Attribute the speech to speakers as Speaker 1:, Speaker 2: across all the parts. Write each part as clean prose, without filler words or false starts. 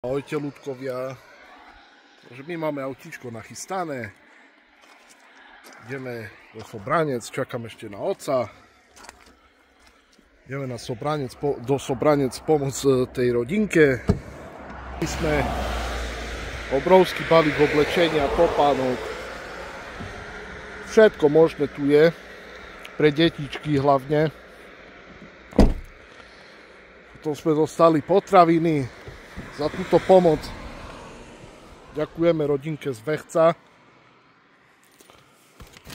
Speaker 1: Ahojte ľudkovia, takže my máme autíčko nachystané, ideme do Sobranec, čakám ešte na otca, ideme na Sobranec, do Sobranec pomôcť tej rodinke. My sme obrovský balík oblečenia, topánok, všetko možné tu je, pre detičky hlavne. Potom sme dostali potraviny. Za túto pomoc ďakujeme rodinke z Vechca.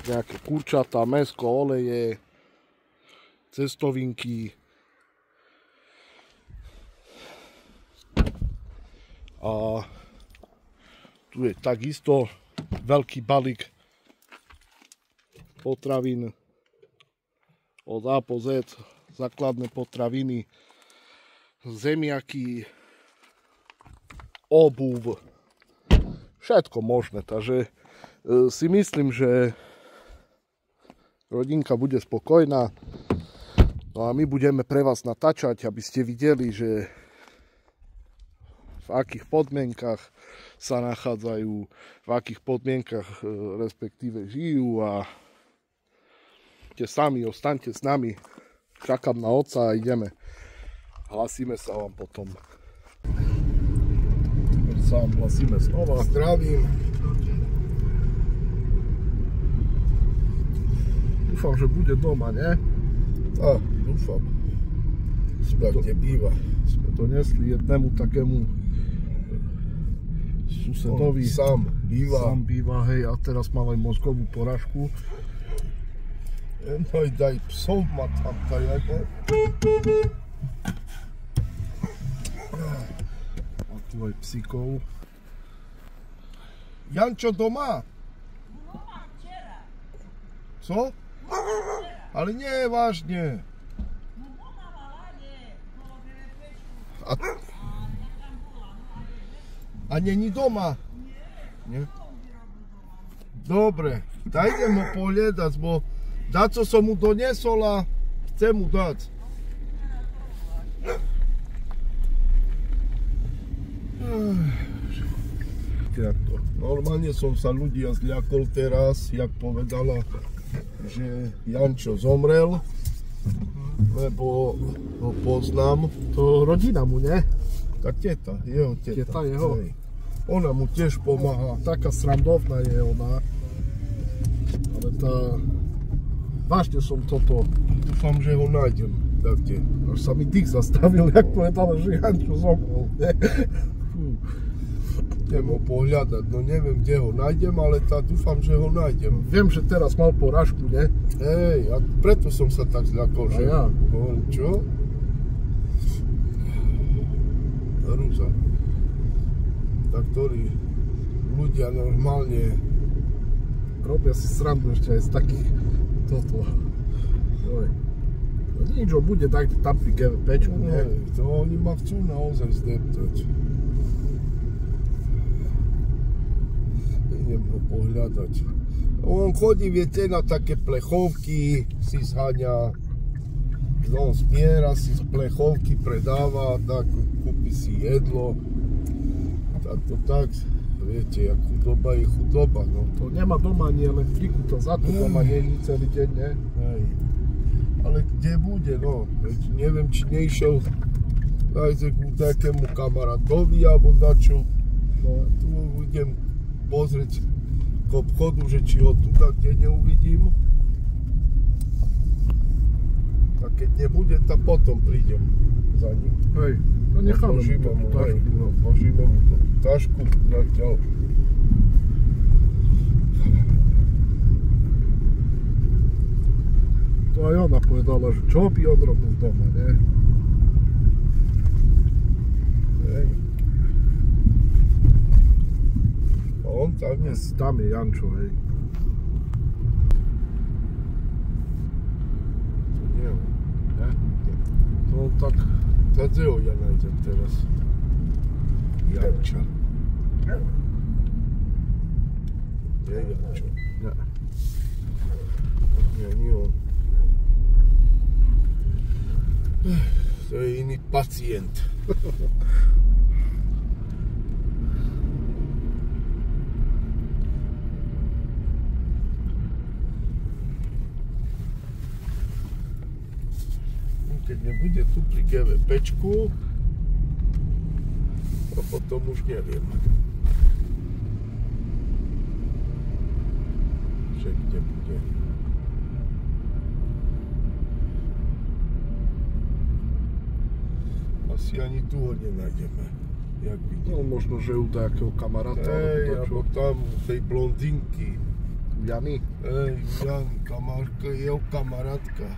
Speaker 1: Nejaké kurčatá, mäsko, oleje, cestovinky. A tu je takisto veľký balík potravín od A po Z, základné potraviny, zemiaky, obuv, všetko možné, takže si myslím, že rodinka bude spokojná. No a my budeme pre vás natáčať, aby ste videli, že v akých podmienkach sa nachádzajú, v akých podmienkach respektíve žijú a sami ostaňte s nami, čakám na otca a ideme. Hlasíme sa vám potom. Sám hlasíme znova.
Speaker 2: Zdravím.
Speaker 1: Dúfam, že bude doma, nie?
Speaker 2: A, dúfam. Sme kde býva.
Speaker 1: Sme donesli jednému takému susedovi.
Speaker 2: Sám
Speaker 1: býva, hej, a teraz mám aj mozgovú porážku.
Speaker 2: No i daj psov ma tam tajako.
Speaker 1: Aj psíkov.
Speaker 2: Jančo doma?
Speaker 3: Doma včera.
Speaker 2: Co? Ale nie, vážne. A není doma? Nie. Dobre, dajte mu pohľadať, bo daco som mu doniesol a chcem mu dať. Normálne som sa ľudia zľakol teraz, jak povedala, že Jančo zomrel, lebo ho poznám.
Speaker 1: To rodina mu, nie?
Speaker 2: Tá teta, jeho teta.
Speaker 1: Teta jeho?
Speaker 2: Hej. Ona mu tiež pomáha.
Speaker 1: Taká srandovná je ona. Ale tá... Vážne som toto.
Speaker 2: Dúfam, že ho nájdem. Takte.
Speaker 1: Až sa mi dých zastavil, jak povedala, že Jančo zomrel.
Speaker 2: Idem ho pohľadať, no neviem, kde ho nájdem, ale dúfam, že ho nájdem.
Speaker 1: Viem, že teraz mal porážku, nie?
Speaker 2: Hej, a preto som sa tak zľakol, že...
Speaker 1: ja.
Speaker 2: Čo? Rúza. Tak ktorí ľudia normálne...
Speaker 1: Robia si srandu ešte aj z takých... Toto... Oj. No nič, on bude tak tam pri GVPčku, nie?
Speaker 2: Hej, to oni ma chcú naozaj zdeptať. Idem ho pohľadať. On chodí, viete, na také plechovky, si zháňa, no, zbiera si z plechovky, predáva, tak kúpi si jedlo. Tak to tak, viete, jak chudoba je chudoba, no.
Speaker 1: To nemá doma ani elektriku, to za to doma nie je celý deň, nie?
Speaker 2: Hej. Ale kde bude, no, veď neviem, či nešiel aj ku takému kamarátovi, alebo dačo. No, tu idem pozrieť k obchodu, že či ho tu tak kde neuvidím. A keď nebude, tak potom prídem za ním.
Speaker 1: Hej, no necháme mu tú tašku.
Speaker 2: No, vložíme mu tú tašku zatiaľ.
Speaker 1: To aj ona povedala, že čo by on robil doma, nie?
Speaker 2: Hej. A on tam je.
Speaker 1: Tam je Jančo, hej.
Speaker 2: To nie on.
Speaker 1: Nie? To tak...
Speaker 2: Tak kde ho ja nájdem teraz? Janča. Nie Jančo.
Speaker 1: Nie.
Speaker 2: Nie on. To je iný pacient. nebude tu pri GVPčku a potom už neviem, že kde bude. Asi ani tu ho nenájdeme, jak vidím.
Speaker 1: No možno, že u nejakého kamaráta.
Speaker 2: Alebo tam u tej blondinky.
Speaker 1: Jany.
Speaker 2: Jany, jeho kamarátka.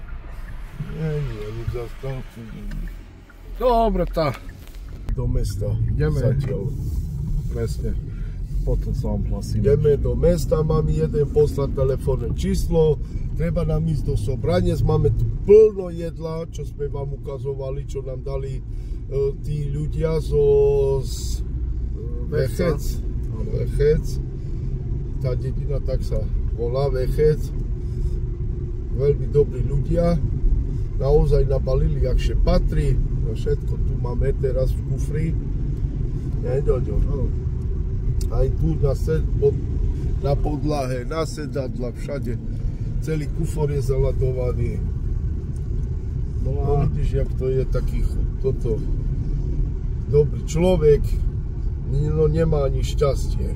Speaker 2: Nie, ani v zastávku.
Speaker 1: Dobre, tá.
Speaker 2: Do mesta.
Speaker 1: Ideme.
Speaker 2: Zatiaľ.
Speaker 1: Presne. Potom sa vám hlasíme.
Speaker 2: Ideme do mesta, mám jeden poslať telefónne číslo. Treba nám ísť do Sobranec, máme tu plno jedla, čo sme vám ukazovali, čo nám dali tí ľudia z Vechec. Tá dedina tak sa volá, Vechec. Veľmi dobrí ľudia. Naozaj nabalili, akže patrí. Všetko tu máme teraz v kufri. Aj tu na podlahe, na sedadla, všade. Celý kufor je zaladovaný. No vidíš, jak to je taký toto dobrý človek, no nemá ani šťastie,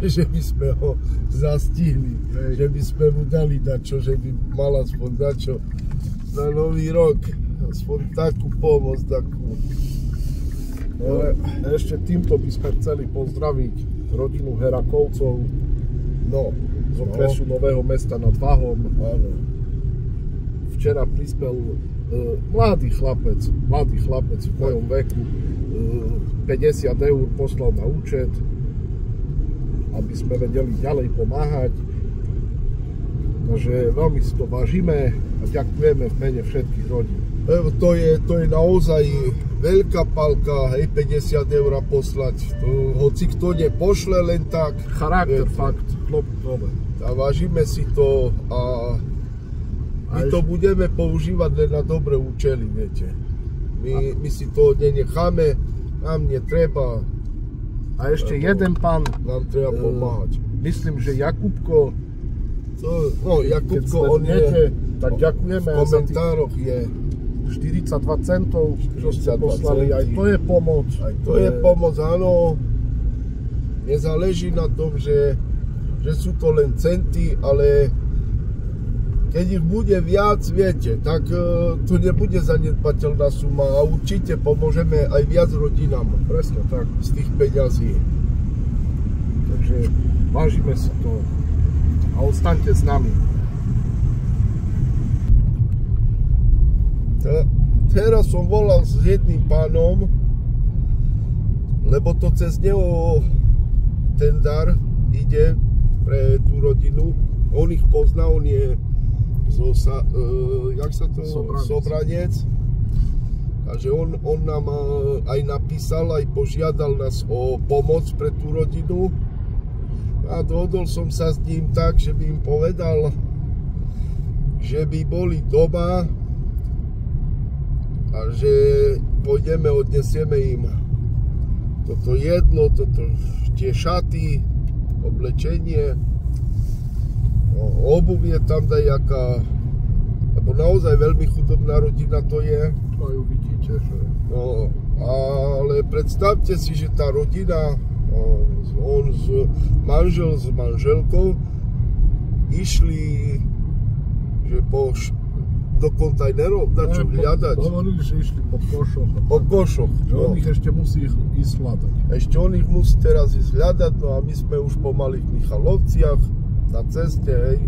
Speaker 2: že by sme ho zastihli, že by sme mu dali dačo, že by mal aspoň dačo na nový rok, aspoň takú pomoc, takú.
Speaker 1: Ale ešte týmto by sme chceli pozdraviť rodinu Herakovcov, z okresu Nového Mesta nad Váhom.
Speaker 2: Áno.
Speaker 1: Včera prispel mladý chlapec v mojom veku, 50 eur poslal na účet, aby sme vedeli ďalej pomáhať. Takže veľmi si to vážime a ďakujeme v mene všetkých rodín.
Speaker 2: To je naozaj veľká palka, 50 eur poslať. Hoci kto nepošle len tak.
Speaker 1: Charakter, fakt, dobre.
Speaker 2: A vážime si to a my to budeme používať len na dobré účely, viete. My si to nenecháme, nám netreba.
Speaker 1: A ešte jeden pán,
Speaker 2: nám treba pomáhať.
Speaker 1: Myslím, že Jakubko,
Speaker 2: Jakubko, on je,
Speaker 1: tak ďakujeme.
Speaker 2: V komentároch je
Speaker 1: 42 centov, čo ste poslali, aj to je pomoc.
Speaker 2: Aj to je pomoc, áno. Nezáleží na tom, že sú to len centy, ale keď ich bude viac, viete, tak to nebude zanedbateľná suma a určite pomôžeme aj viac rodinám.
Speaker 1: Presne tak.
Speaker 2: Z tých peňazí.
Speaker 1: Takže vážime si to a ostaňte s nami.
Speaker 2: Teraz som volal s jedným pánom, lebo to cez neho ten dar ide pre tú rodinu. On ich pozná, on je Sobranec. Takže on nám aj napísal, aj požiadal nás o pomoc pre tú rodinu. A dohodol som sa s ním tak, že by im povedal, že by boli doma a že pôjdeme, odnesieme im toto jedlo, tie šaty, oblečenie, obuvie tam dajaká, lebo naozaj veľmi chudobná rodina to je.
Speaker 1: To ju vidíte, že...
Speaker 2: No, ale predstavte si, že tá rodina, on manžel s manželkou išli, že do kontajnerov, čo hľadať.
Speaker 1: Hovorili, že išli po košoch.
Speaker 2: Po košoch.
Speaker 1: Že on ich ešte musí ísť hľadať.
Speaker 2: Ešte on ich musí teraz ísť hľadať, no a my sme už pomaly v Michalovciach, na ceste, hej.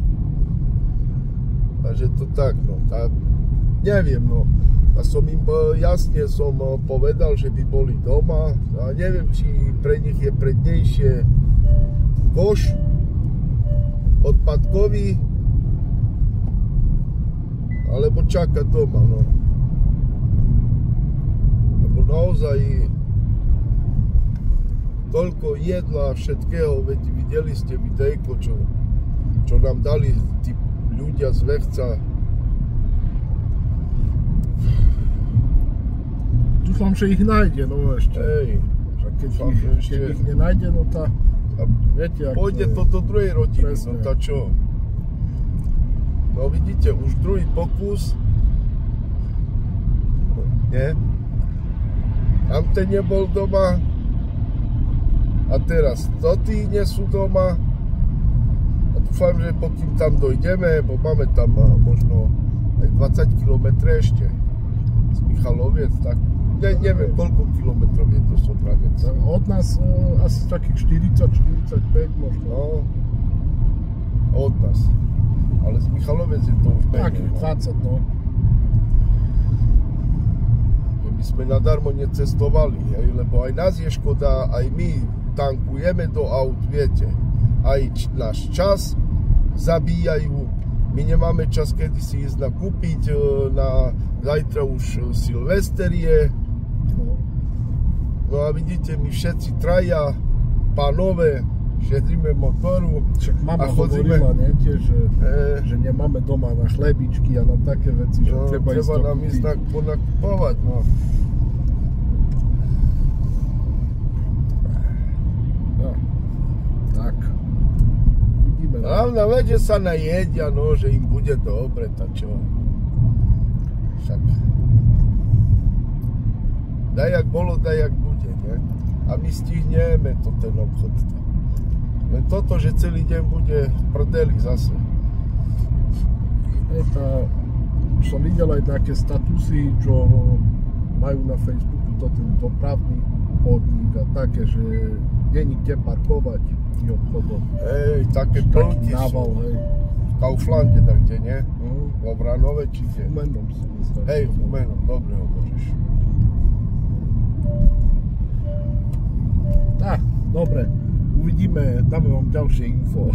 Speaker 2: Takže to tak, no. Neviem, no. A som im jasne povedal, že by boli doma. A neviem, či pre nich je prednejšie koš odpadkový, alebo čaká doma, no. Lebo naozaj toľko jedla a všetkého, veď videli ste videjko, čo nám dali tí ľudia z Vechca.
Speaker 1: Dúfam, že ich nájde, no ešte.
Speaker 2: Hej.
Speaker 1: Keď ich nenájde, no tá... Viete,
Speaker 2: pôjde to do druhej rodiny,
Speaker 1: presne.
Speaker 2: No tá čo? No vidíte, už druhý pokus Nie? Tamten nebol doma. A teraz tí nie sú doma. A dúfam, že pokým tam dojdeme, bo máme tam možno aj 20 km ešte z Michaloviec, tak neviem koľko kilometrov je to Sobranec.
Speaker 1: Od nás asi takých 40-45 možno.
Speaker 2: No, od nás. Ale z Michaloviec je to už menej.
Speaker 1: Takých 20, no.
Speaker 2: My sme nadarmo necestovali, lebo aj nás je škoda, aj my tankujeme do aut, viete. Aj náš čas zabíjajú. My nemáme čas, kedy si ísť nakúpiť, na zajtra už Silvester je. No a vidíte, my všetci traja, pánové, šetríme motoru.
Speaker 1: Však mama hovorila, nie, tiež, že nemáme doma na chlebičky a na také veci, že treba
Speaker 2: nám ísť ponakupovať. No.
Speaker 1: No, tak. Vidíme.
Speaker 2: Hlavná vec, že sa najedia, no, že im bude dobre, tak čo. Však. Daj jak bolo, daj jak bude, nie? A my stihneme to ten obchod. Len toto, že celý deň bude v prdeli zase.
Speaker 1: Som videl aj také statusy, čo majú na Facebooku to ten dopravný podnik a také, že nie nikde parkovať v obchodoch.
Speaker 2: Hej, také plnky
Speaker 1: nával,
Speaker 2: sú.
Speaker 1: hej.
Speaker 2: V Kauflande, tak kde, nie? Vo Vranove, či kde?
Speaker 1: Umenom si myslím.
Speaker 2: Hej, Umenom, dobre hovoríš.
Speaker 1: Tak, dobre. Uvidíme, dáme vám ďalšie info.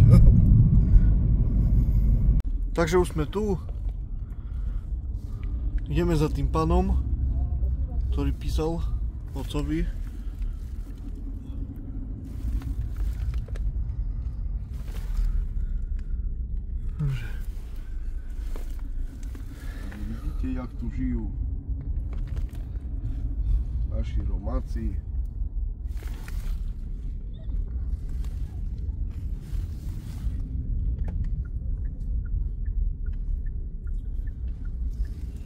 Speaker 1: Takže už sme tu. Ideme za tým pánom, ktorý písal otcovi.
Speaker 2: Vidíte, jak tu žijú naši Romáci.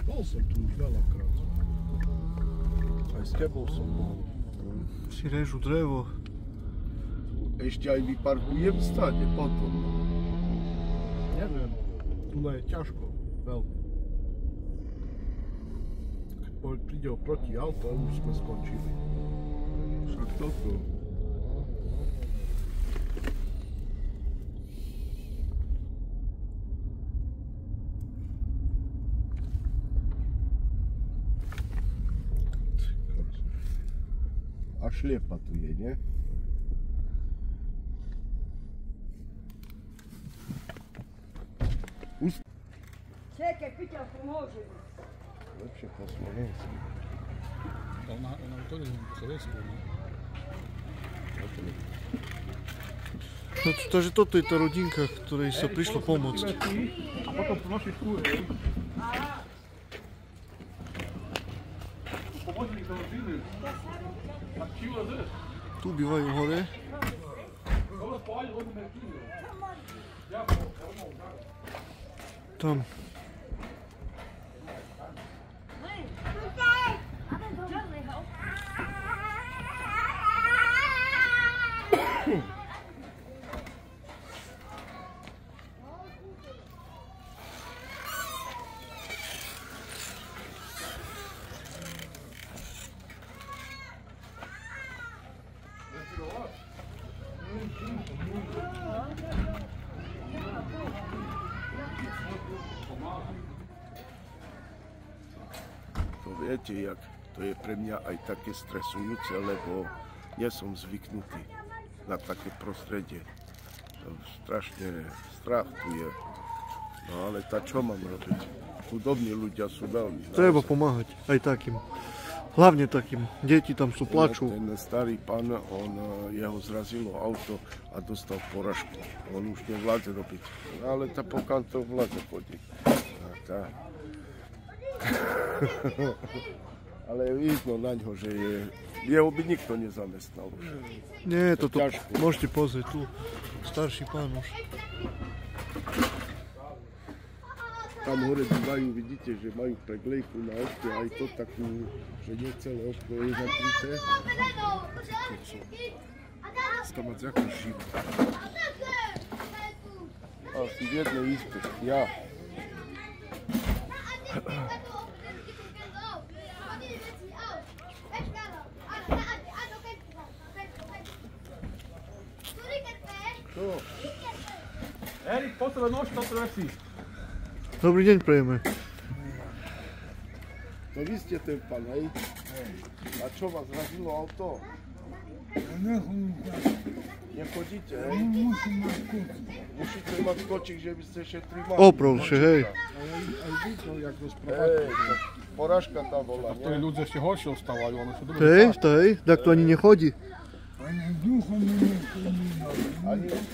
Speaker 1: Bol som tu už veľakrát.
Speaker 2: Aj s tebou som bol.
Speaker 1: Si režu drevo.
Speaker 2: Ešte aj vyparkujem stade potom.
Speaker 1: Neviem, tu je ťažko, veľmi. Keď príde oproti auto, už sme skončili.
Speaker 2: Však toto. A šliepa tu je, nie?
Speaker 3: Čekaj, Peťa, pomôže mi.
Speaker 2: Lepšie po slovensky.
Speaker 4: Ona to nie po slovensku, no.
Speaker 1: Takže toto je tá rodinka, ktorej sa prišlo pomôcť.
Speaker 4: A potom ponošiš kúre. Pomôžili to rodiny. A čilo je?
Speaker 1: Tu bývajú hore. Tam.
Speaker 2: To viete, jak to je pre mňa aj také stresujúce, lebo nie som zvyknutý na také prostredie. Strašne strach tu je. No ale čo mám robiť? Chudobní ľudia sú veľmi.
Speaker 1: Treba pomáhať aj takým. Hlavne takým. Deti tam sú, plačú.
Speaker 2: Ten starý pán, jeho zrazilo auto a dostal poražku. On už nevládze robiť. Ale pokiaľ to vládze chodiť. Ale je vidno na ňo, že jeho by nikto nezamestnal už.
Speaker 1: Nie, toto
Speaker 2: ťažko.
Speaker 1: môžete pozrieť tu. Starší pán už.
Speaker 2: tam hore majú, vidíte, že majú preglejku na okne, aj to takú, že nie celé okno je zakryté. To má jaký život. Asi v jednej izbe, ja. Čo?
Speaker 4: Erik, potreba nož, to trefí.
Speaker 1: Dobrý deň prejeme.
Speaker 2: To vy ste ten pán, hej? A čo vás zrazilo auto? Nechodíte, hej? Musíte mať kočík, že by ste šetri mali.
Speaker 1: Opravše, hej.
Speaker 2: Hej, porážka tam bola,
Speaker 4: To je
Speaker 2: nie?
Speaker 4: ľudia ešte horšie ostávajú, ale sú druhé.
Speaker 1: Hej, to hej, tak to ani nechodí.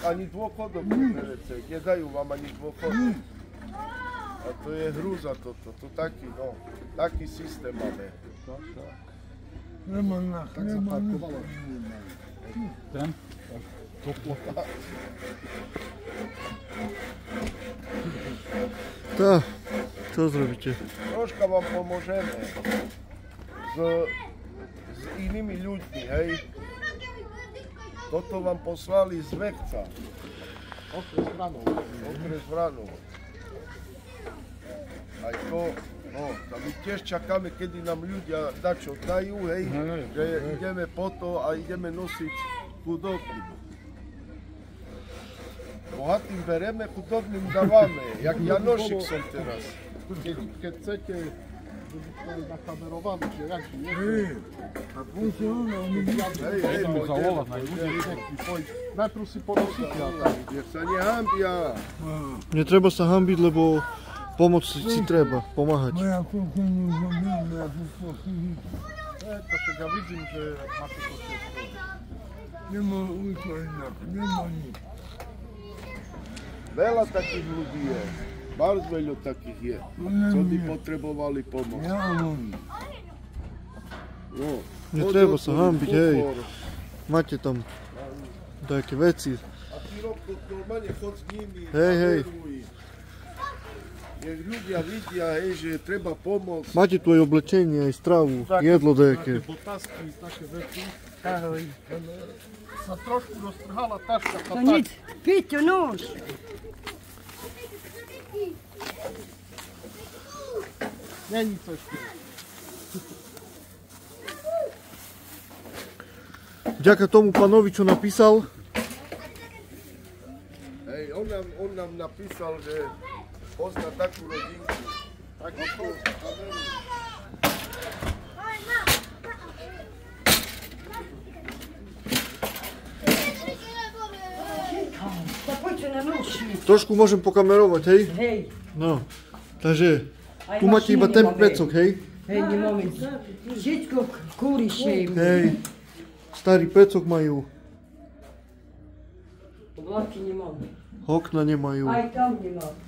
Speaker 2: Ani dôchodok neberete, nedajú vám ani dôchodok. A to je hrúza toto, to taký, no, taký systém máme.
Speaker 4: Tak zaparkovalo. Ten?
Speaker 1: Tá, čo zrobíte?
Speaker 2: Troška vám pomôžeme s inými ľuďmi, hej. Toto vám poslali z Vechca. Okres Vranov. Aj to, no, a my tiež čakáme, kedy nám ľudia dačo dajú, hej, že ideme po to a ideme nosiť chudobným. Bohatým bereme, chudobným dávame, jak Janošik som teraz.
Speaker 1: Keď chcete, nakamerované, že jak nie?
Speaker 2: Hej,
Speaker 4: Zavolať
Speaker 1: Najprv si ponosíte a tak.
Speaker 2: nech sa nehambia.
Speaker 1: Netreba sa hambiť, lebo pomoc si treba, pomáhať. To však ja vidím, že máte to všetko.
Speaker 2: Veľa takých ľudí je, bardzo veľa takých je, čo by potrebovali pomoc. No,
Speaker 1: Netreba sa hambiť, hej.
Speaker 2: Bukor.
Speaker 1: Máte tam také veci.
Speaker 2: A ty Robko, normálne chod s nimi,
Speaker 1: Hej, hej.
Speaker 2: kameruj. Nech ľudia vidia, hej, že treba pomôcť.
Speaker 1: Máte tu aj oblečenie, aj stravu, jedlo nejaké.
Speaker 4: Botasky, také veci. Sa trošku roztrhala taška.
Speaker 3: To nic, Piťo, nož.
Speaker 1: Není to ešte. Vďaka tomu pánovi, čo napísal,
Speaker 2: Hej, on nám napísal, že pozná takú rodinku. Takú
Speaker 3: Da poďte na nož.
Speaker 1: trošku môžem pokamerovať, hej?
Speaker 3: Hej.
Speaker 1: No, takže
Speaker 3: Aj
Speaker 1: tu máte iba
Speaker 3: mašiny
Speaker 1: ten
Speaker 3: máme.
Speaker 1: pecok, hej?
Speaker 3: Hej, nemáme. Všetko kúriše.
Speaker 1: Hej, starý pecok majú,
Speaker 3: Vlaky nemáme.
Speaker 1: okna nemajú.
Speaker 3: Aj tam nemáme.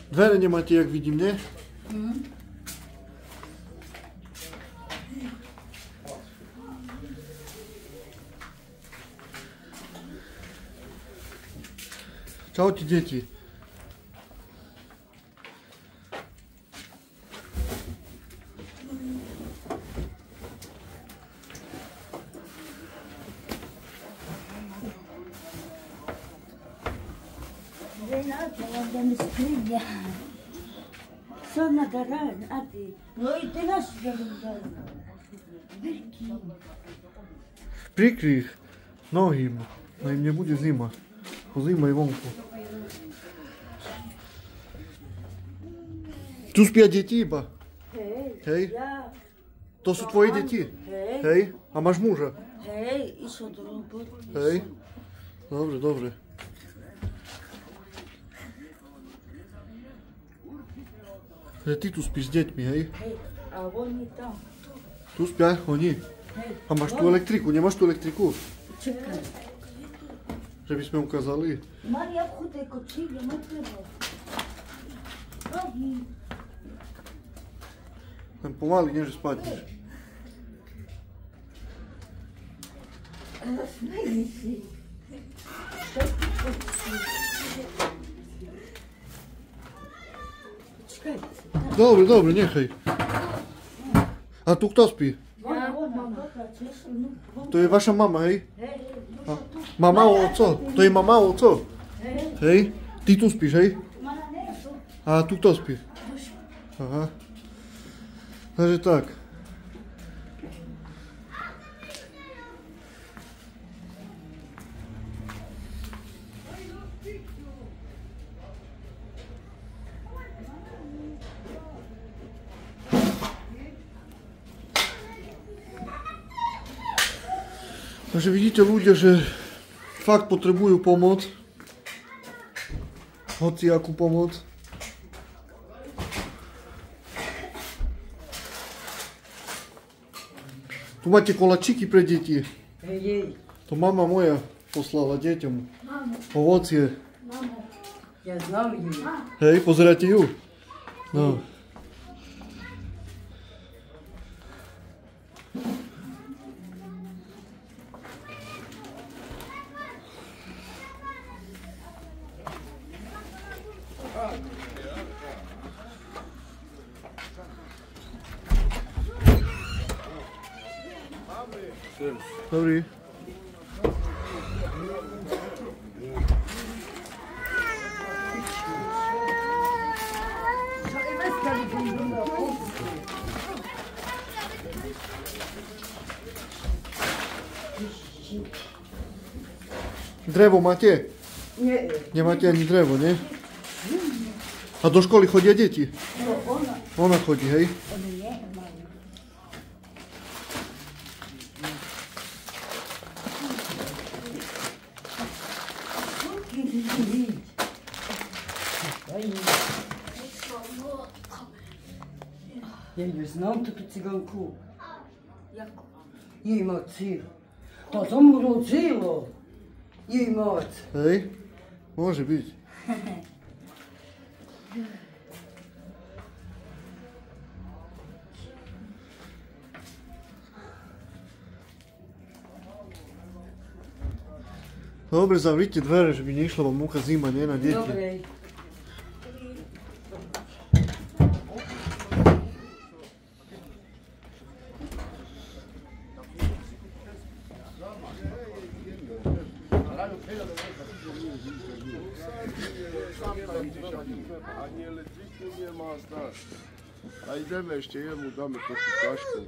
Speaker 1: Dvere nemáte, jak vidím, ne? Čaute, deti.
Speaker 5: Sonra karar hadi. No i ty nas wyglądają.
Speaker 1: Prikryj ich nohy im, no im nebude zima. Pozimaj vonku. Tu spia deti iba.
Speaker 5: Hej,
Speaker 1: Hej,
Speaker 5: ja,
Speaker 1: to sú tvoje deti.
Speaker 5: hej,
Speaker 1: Hej, a máš muža.
Speaker 5: hej, išao do roboty.
Speaker 1: Hej, dobre, dobre. Ty tu spíš s deťmi, hej?
Speaker 5: Hej, a oni tam.
Speaker 1: Tu spia oni.
Speaker 5: Hej,
Speaker 1: A máš tu elektriku, nemáš tu elektriku?
Speaker 5: čekaj.
Speaker 1: Že by sme ukázali.
Speaker 5: Marija chudej kočige, ne treba. Robi.
Speaker 1: Len pomaly, nie že spadneš.
Speaker 5: Smeji si.
Speaker 1: Dobre, dobre, nechaj. A tu kto spí? To je vaša mama, hej? A, mama, oco? To je mama, oco? Hej? Ty tu spíš, hej? A tu kto spí? Aha. Takže tak. Takže vidíte ľudia, že fakt potrebujú pomoc. Hociakú pomoc. Tu máte kolačiky pre deti. To mama moja poslala deťom. Ovocie.
Speaker 3: Ja znam ju.
Speaker 1: Hej, pozeráte ju? No. Dobrý. Drevo máte?
Speaker 3: Nie.
Speaker 1: Nemáte ani drevo, nie? A do školy chodia deti? Ona chodí, hej?
Speaker 3: Ja ju znam tu ciganku. Jej ma cíl. To zomrlo cílo. Jej moc.
Speaker 1: Hej? Môže byť. Dobre, zavrite dvere, že by nešla vám mucha zima, nie na deti.
Speaker 3: Dobre.
Speaker 2: Ani elektriku nemá, znáš. A ideme ešte jemu, dáme trochu tašku.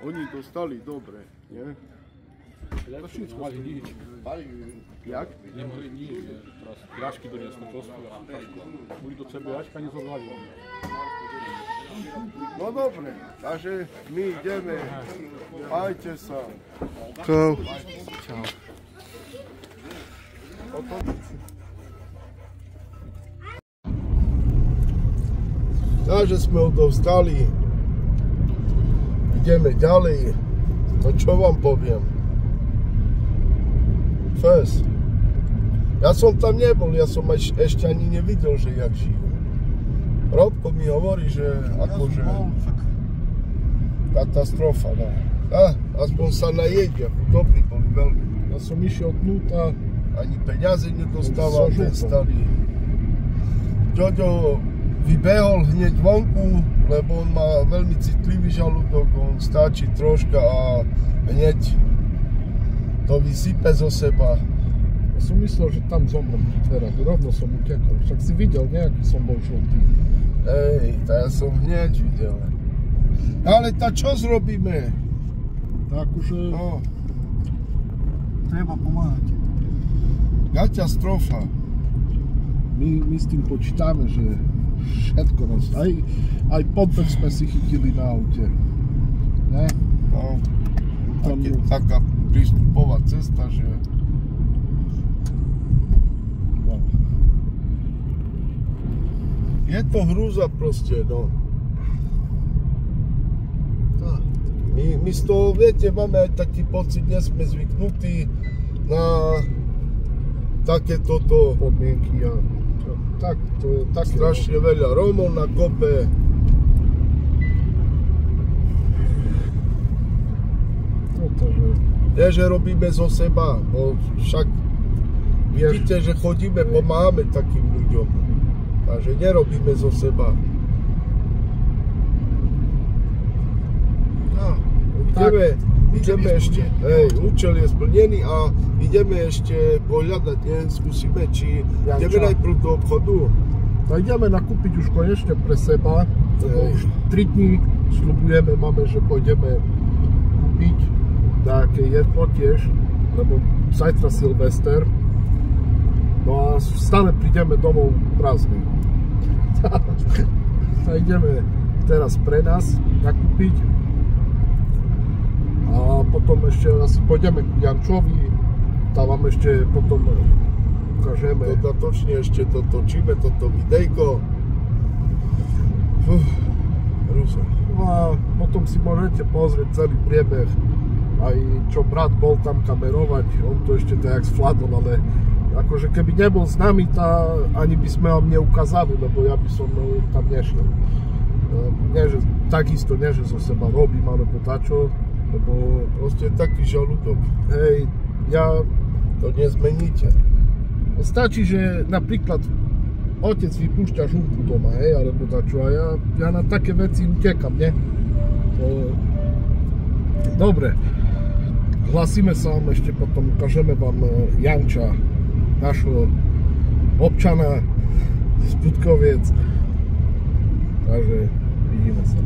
Speaker 2: Oni dostali dobre, nie?
Speaker 4: Lepší, mali nič.
Speaker 2: Jak?
Speaker 4: Nemali nič, teraz Jašky doniesli kostku a tašku. Boli do sebe Jaška nezovlali.
Speaker 2: No dobre, takže my ideme. Majte sa.
Speaker 1: Čau.
Speaker 2: Takže sme odovzdali. Ideme ďalej. No čo vám poviem? Fes. Ja som tam nebol, ja som ešte ani nevidel, že jak žijú. Robko mi hovorí, že akože katastrofa, no. Aspoň sa najedia, dobrí boli veľmi.
Speaker 1: Ja som išiel dnúť
Speaker 2: ani peniaze nedostával ten starý. Ďoďo vybehol hneď vonku, lebo on má veľmi citlivý žalúdok, on stačí troška a hneď to vysype zo seba.
Speaker 1: Ja som myslel, že tam zomrem v dverách, rovno som utekol, však si videl, nejaký som bol žltý.
Speaker 2: Hej, to ja som hneď videl. Ale tá čo zrobíme?
Speaker 1: Tak už treba pomáhať.
Speaker 2: Katastrofa.
Speaker 1: My s tým počítame, že všetko nás, aj podvrh sme si chytili na aute. Ne?
Speaker 2: No, taká prístupová cesta, že... Je to hrúza proste, no. My z toho, viete, máme aj taký pocit, dnes sme zvyknutí na takéto
Speaker 1: podmienky a tak, to je také
Speaker 2: strašne veľa Rómov na kope. Nie, že robíme zo seba, bo však Vidíte, že chodíme, pomáhame takým ľuďom. Takže nerobíme zo seba. No, ideme ešte, účel je splnený a ideme ešte pohľadať, skúsime, či ideme najprv do obchodu.
Speaker 1: No ideme nakúpiť už konečne pre seba, lebo už 3 dní sľubujeme, máme, že pôjdeme kúpiť také jedlo tiež, lebo zajtra Silvester. No a stále prídeme domov prázdny. A ideme teraz pre nás nakúpiť. A potom ešte asi pôjdeme k Jančovi, tam vám ešte potom ukážeme.
Speaker 2: Dodatočne ešte to točíme, toto videjko.
Speaker 1: No a potom si môžete pozrieť celý priebeh, aj čo brat bol tam kamerovať, on to ešte tak zvládol, ale akože keby nebol s nami, ani by sme vám neukázali, lebo ja by som tam nešiel. Takisto nie, že zo seba robím, alebo tačo, lebo
Speaker 2: proste taký žalúdok.
Speaker 1: Hej, ja
Speaker 2: to nezmeníte.
Speaker 1: Stačí, že napríklad otec vypúšťa žumpu doma, hej, alebo dačo, a ja na také veci utekam, ne? Dobre, hlasíme sa vám ešte potom, ukážeme vám Janča, našho občana z Budkoviec. Takže vidíme sa.